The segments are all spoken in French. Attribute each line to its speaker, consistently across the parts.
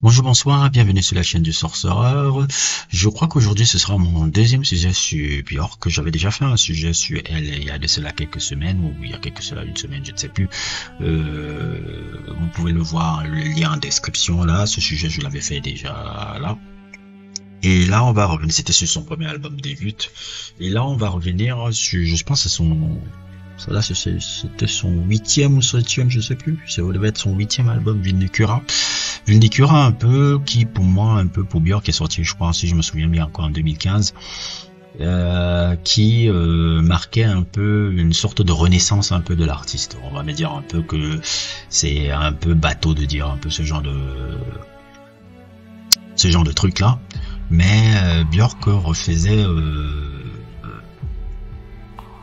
Speaker 1: Bonjour, bonsoir, bienvenue sur la chaîne du Sorcereur. Je crois qu'aujourd'hui ce sera mon deuxième sujet sur Björk. J'avais déjà fait un sujet sur elle il y a de cela quelques semaines, ou il y a une semaine, je ne sais plus. Vous pouvez le voir, le lien en description là. Ce sujet je l'avais fait déjà là. Et là on va revenir, c'était sur son premier album Début. Et là on va revenir sur, je pense que c'est son... Là, c'était son huitième ou septième, je sais plus. Ça devait être son huitième album, Vindicura. Vindicura un peu, qui pour moi, un peu pour Björk, qui est sorti, je crois, si je me souviens bien, encore en 2015, qui marquait un peu une sorte de renaissance un peu de l'artiste. On va me dire un peu que c'est un peu bateau de dire un peu ce genre de truc là, mais Björk refaisait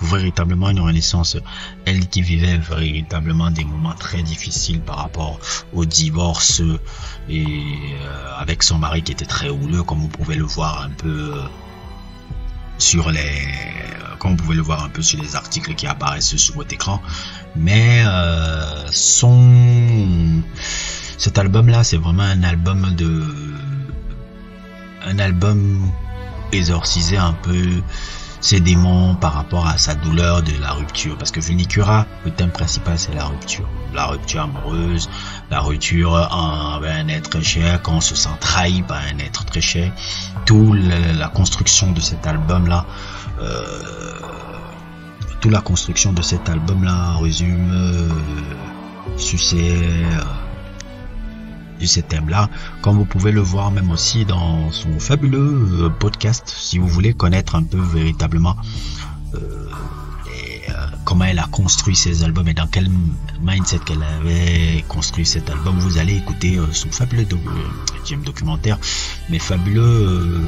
Speaker 1: véritablement une renaissance. Elle qui vivait véritablement des moments très difficiles par rapport au divorce et avec son mari qui était très houleux, comme vous pouvez le voir un peu sur les sur les articles qui apparaissent sur votre écran. Mais cet album là, c'est vraiment un album exorcisé un peu ses démons par rapport à sa douleur de la rupture, parce que Vindicura, le thème principal c'est la rupture amoureuse, la rupture avec un être cher, quand on se sent trahi par un être très cher. La construction de cet album là résume sur ces thèmes-là, comme vous pouvez le voir même aussi dans son fabuleux podcast, si vous voulez connaître un peu véritablement comment elle a construit ses albums et dans quel mindset qu'elle avait construit cet album. Vous allez écouter son fabuleux documentaire, mais fabuleux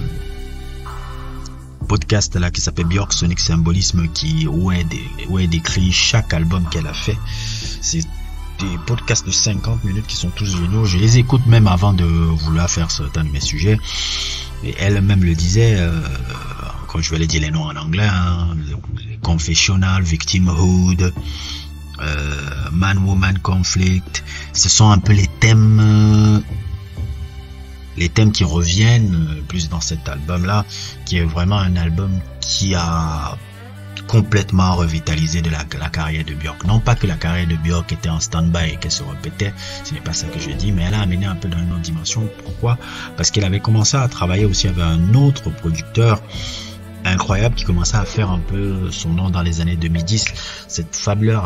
Speaker 1: podcast là qui s'appelle Björk Sonic Symbolism, où elle décrit chaque album qu'elle a fait. C'est des podcasts de 50 minutes qui sont tous géniaux. Je les écoute même avant de vouloir faire certains de mes sujets. Et elle-même le disait, quand je vais aller dire les noms en anglais, Confessional, Victimhood, Man-Woman Conflict, ce sont un peu les thèmes qui reviennent plus dans cet album-là, qui est vraiment un album qui a complètement revitalisé de la carrière de Björk. Non pas que la carrière de Björk était en stand-by et qu'elle se répétait, ce n'est pas ça que je dis, mais elle a amené un peu dans une autre dimension. Pourquoi? Parce qu'elle avait commencé à travailler aussi avec un autre producteur incroyable qui commençait à faire un peu son nom dans les années 2010. Cette fabuleuse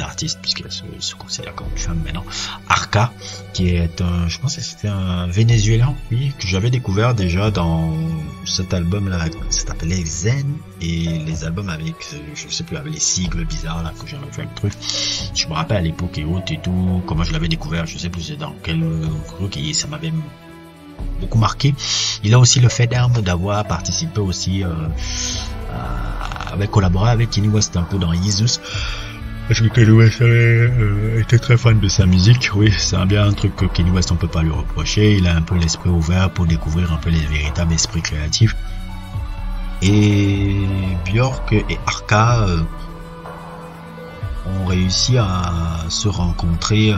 Speaker 1: artiste, puisqu'elle se considère comme une femme maintenant, Arca, qui est je pense que c'était un Vénézuélien, oui, que j'avais découvert déjà dans cet album-là, ça s'appelait Zen, et les albums avec, je sais plus, avec les sigles bizarres là, que j'avais fait le truc. Je me rappelle à l'époque et autres et tout, comment je l'avais découvert, je sais plus dans quel truc, et ça m'avait beaucoup marqué. Il a aussi le fait d'avoir participé aussi avec collaboré avec Kanye West un peu dans Jesus, parce que Kanye West était très fan de sa musique. Oui, c'est bien un truc que Kanye West on peut pas lui reprocher. Il a un peu l'esprit ouvert pour découvrir un peu les véritables esprits créatifs. Et Björk et Arca ont réussi à se rencontrer.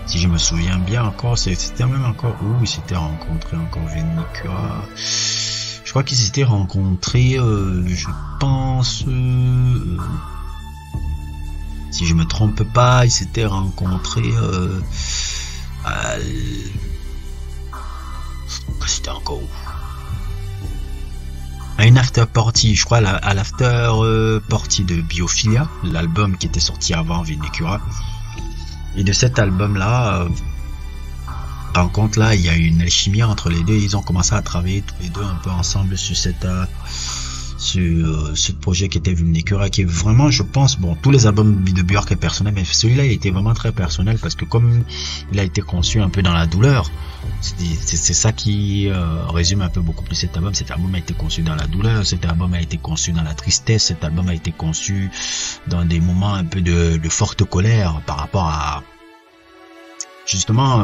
Speaker 1: Si je me souviens bien encore, c'était même encore où ils s'étaient rencontrés encore, Vindicura. Je crois qu'ils s'étaient rencontrés, je pense, si je me trompe pas, ils s'étaient rencontrés c'était encore où? À une after party, je crois, à l'after party de Biophilia, l'album qui était sorti avant Vindicura. Et de cet album-là, rencontre là, il y a une alchimie entre les deux. Ils ont commencé à travailler tous les deux un peu ensemble sur ce projet qui était Vindicura, qui est vraiment, je pense, bon, tous les albums de Björk est personnel, mais celui-là il était vraiment très personnel parce que comme il a été conçu un peu dans la douleur, c'est ça qui résume un peu beaucoup plus cet album. Cet album a été conçu dans la douleur, cet album a été conçu dans la tristesse, cet album a été conçu dans des moments un peu de forte colère par rapport à justement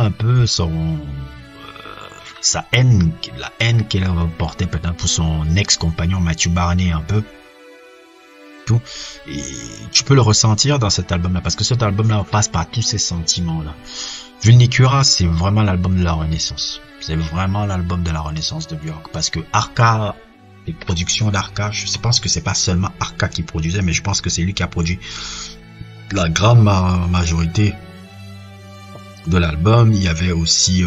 Speaker 1: un peu sa haine, la haine qu'elle portait peut-être pour son ex-compagnon Matthew Barney un peu, tout. Et tu peux le ressentir dans cet album-là, parce que cet album-là passe par tous ces sentiments-là. Vulnicura, c'est vraiment l'album de la renaissance. C'est vraiment l'album de la renaissance de Björk, parce que Arca, les productions d'Arca, je pense que c'est pas seulement Arca qui produisait, mais je pense que c'est lui qui a produit la grande majorité de l'album. Il y avait aussi,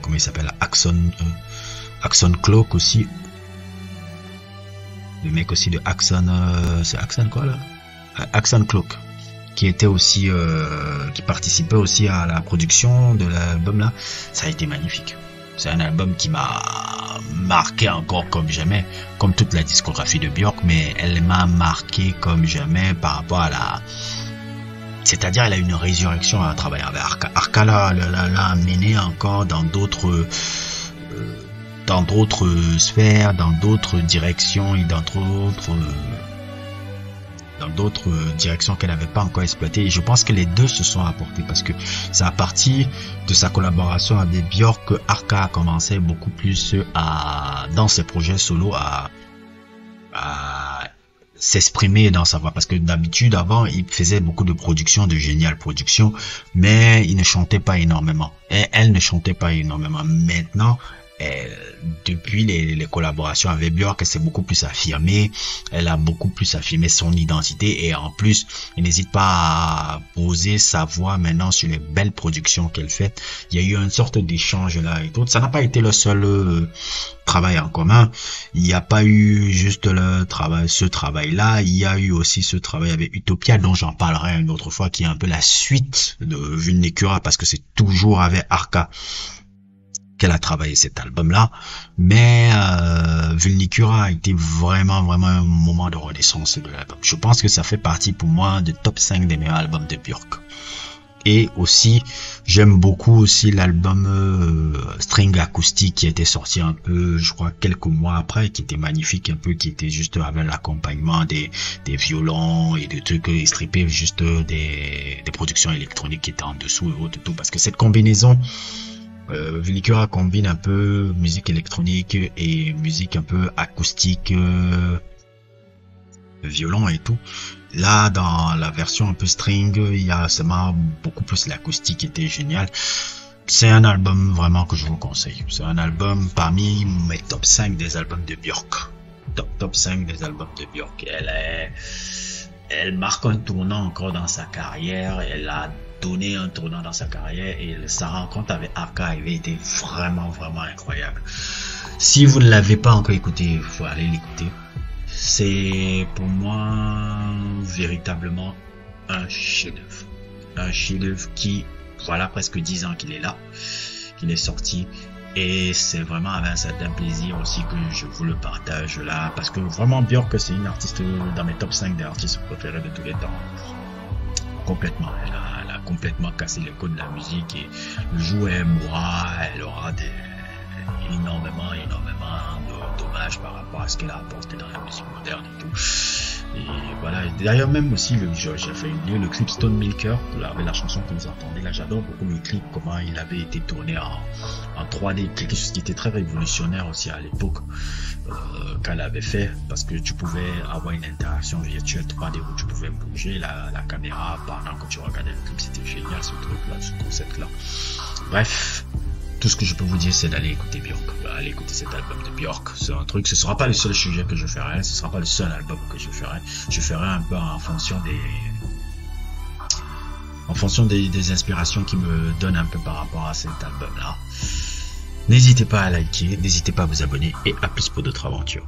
Speaker 1: comment il s'appelle, Axon Cloak aussi. Le mec aussi de Axon, c'est Axon quoi là? Axon Cloak, qui était aussi, qui participait aussi à la production de l'album là. Ça a été magnifique. C'est un album qui m'a marqué encore comme jamais, comme toute la discographie de Björk, mais elle m'a marqué comme jamais par rapport à la... C'est-à-dire, elle a une résurrection à travailler avec Arca. Arca l'a amené encore dans d'autres sphères, dans d'autres directions et dans d'autres directions qu'elle n'avait pas encore exploitées. Et je pense que les deux se sont apportés, parce que c'est à partir de sa collaboration avec Björk que Arca a commencé beaucoup plus dans ses projets solo à s'exprimer dans sa voix, parce que d'habitude avant il faisait beaucoup de productions, de géniales productions, mais il ne chantait pas énormément et elle ne chantait pas énormément. Maintenant, depuis les collaborations avec Björk, elle s'est beaucoup plus affirmée, elle a beaucoup plus affirmé son identité, et en plus elle n'hésite pas à poser sa voix maintenant sur les belles productions qu'elle fait. Il y a eu une sorte d'échange là et tout. Ça n'a pas été le seul travail en commun. Il n'y a pas eu juste ce travail là, il y a eu aussi ce travail avec Utopia, dont j'en parlerai une autre fois, qui est un peu la suite de Vulnicura, parce que c'est toujours avec Arca qu'elle a travaillé cet album-là. Mais Vulnicura a été vraiment un moment de renaissance de l'album. Je pense que ça fait partie pour moi de top 5 des meilleurs albums de Björk. Et aussi, j'aime beaucoup aussi l'album String Acoustic, qui était sorti un peu, je crois, quelques mois après, qui était magnifique un peu, qui était juste avec l'accompagnement des violons et des trucs strippés, juste des productions électroniques qui étaient en dessous et autres, tout. Parce que cette combinaison, Vulnicura combine un peu musique électronique et musique un peu acoustique, violon et tout. Là, dans la version un peu string, il y a seulement beaucoup plus l'acoustique qui était génial. C'est un album vraiment que je vous conseille. C'est un album parmi mes top 5 des albums de Björk. Top 5 des albums de Björk. Elle marque un tournant encore dans sa carrière. Elle a donné un tournant dans sa carrière, et sa rencontre avec Arca avait été vraiment incroyable. Si vous ne l'avez pas encore écouté, il faut aller l'écouter. C'est pour moi véritablement un chef-d'œuvre. Un chef-d'œuvre qui, voilà presque 10 ans qu'il est là, qu'il est sorti. Et c'est vraiment avec un certain plaisir aussi que je vous le partage là, parce que vraiment Björk, c'est une artiste dans mes top 5 des artistes préférés de tous les temps. Complètement. Elle a complètement cassé les codes de la musique, et le jour où elle mourra, elle aura énormément de dommages par rapport à ce qu'elle a apporté dans la musique moderne et tout. Et voilà. D'ailleurs, même aussi, j'ai fait le clip Stone Milker, avec la chanson que vous entendez là, j'adore beaucoup le clip, comment il avait été tourné en 3D, quelque chose qui était très révolutionnaire aussi à l'époque, qu'elle avait fait, parce que tu pouvais avoir une interaction virtuelle 3D où tu pouvais bouger la caméra pendant que tu regardais le clip. C'était génial ce truc là, ce concept là. Bref, tout ce que je peux vous dire, c'est d'aller écouter Björk. Allez écouter cet album de Björk. C'est un truc, ce sera pas le seul sujet que je ferai, ce sera pas le seul album que je ferai. Je ferai un peu en fonction des inspirations qui me donnent un peu par rapport à cet album là. N'hésitez pas à liker, n'hésitez pas à vous abonner, et à plus pour d'autres aventures.